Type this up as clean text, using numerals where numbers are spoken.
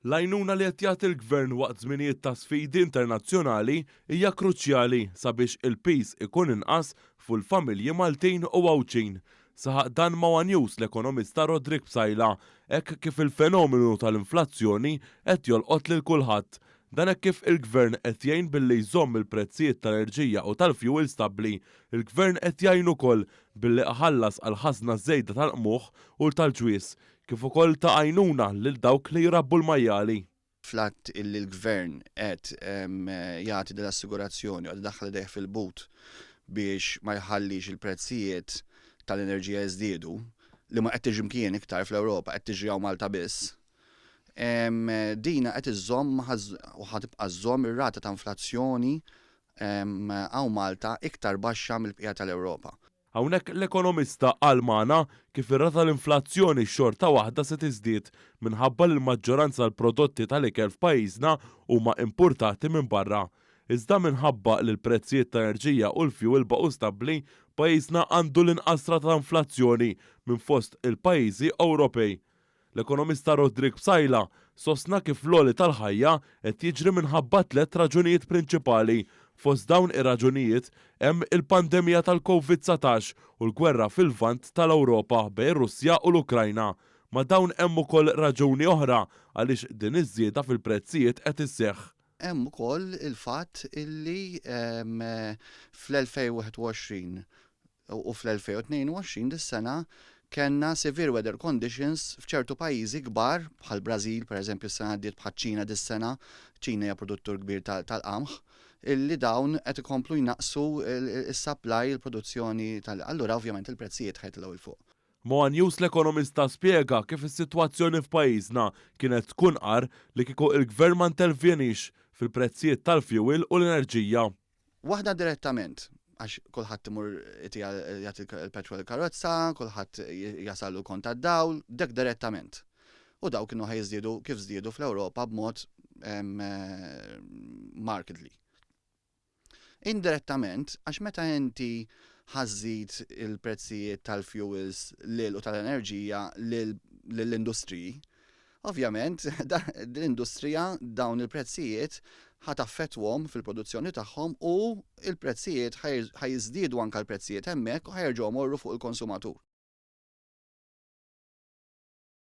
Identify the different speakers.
Speaker 1: L-għajnuna li qed jagħti l-Gvern waqt żminijiet ta' sfidi internazzjonali hija kruċjali sabiex il-peace ikun inqas fuq il-familji Maltin u Għawċin. Saħaq dan Mawa News l-ekonomista Rodrik Bsajla hekk kif il-fenomenu tal-inflazzjoni qed jolqot lil kulħadd. Dan hekk kif il-Gvern qed jgħin billi jżomm il-prezzijiet tal-enerġija u tal-fjuwil stabbli, il-Gvern qed jgħin ukoll billi ħallas għal ħażna żejda tal-qmugħ u tal-ġwies, kif ukoll ta' għajnuna lil dawk li jrabbu l-majjali.
Speaker 2: Flatt illi l-Gvern qed jagħti dell-assigurazzjoni u daħħal idejh fil-but biex ma jħallix il-prezzijiet tal-enerġija jiżdiedu li ma qed tiġi mkien iktar fl-Ewropa qed tiġi hawn Malta biss. Dina qed iżomm u ħatibqa' żomm ir-rata ta' inflazzjoni hawn Malta iktar baxxa mill-bqija tal-Ewropa.
Speaker 1: Hawnhekk l-ekonomista qal magħna kif ir-rata l-inflazzjoni xorta waħda se tiżdied minħabba li l-maġġoranza l-prodotti tal-ikel f'pajjiżna huma importati minn barra. Iżda minħabba li l-prezzijiet ta' enerġija u l-fjuwil baqgħu stabbli, pajjiżna għandu l-inqas rata ta' inflazzjoni minn fost il-pajjiżi Ewropej. L-ekonomista Rodrik Bsajla sostna kif l-għoli tal-ħajja qed jiġri minħabba tliet raġunijiet prinċipali. Fost dawn ir-raġunijiet hemm il-pandemija tal-COVID-19 u l-gwerra fil-lvant tal-Ewropa bejn Russja u l-Ukrajna. Ma dawn hemm ukoll raġuni oħra għaliex din iż-żieda fil-prezzijiet qed isseħħ.
Speaker 2: Hemm ukoll il-fatt illi fl-2021 u fl-2022 dis-sena kellna severe weather conditions f'ċertu pajjiżi kbar bħal Brażil pereżempju s-sena għaddiet bħal Ċina dis-sena, Ċina hija produttur kbir tal-qamħ, illi dawn qed ikomplu jnaqsu is-supply il-produzzjoni allura ovvjament il-prezzijiet ħajtilgħu il fuq.
Speaker 1: Mawa News l-ekonomista spjega kif is-sitwazzjoni f'pajjiżna kienet tkun qar li kieku il-Gvern ma intervjenix fil-prezzijiet tal-fjuwil u l-enerġija.
Speaker 2: Waħda direttament, għax kulħadd imur jagħti il-petrol karozza, kulħadd jasallu kont tad-dawl, dak direttament. U daw kienu ħajżdiedu kif żdiedu fl-Ewropa b'mod markedly. Indirettament, għax meta inti ħażid il-prezzijiet tal-fuels u tal-enerġija lill-industriji, ovvjament l-industrija dawn il-prezzijiet ħataffettwhom fil-produzzjoni tagħhom u il-prezzijiet ħajżdiedu anke l-prezzijiet hemmhekk u ħajerġgħu morru fuq il-konsumatur.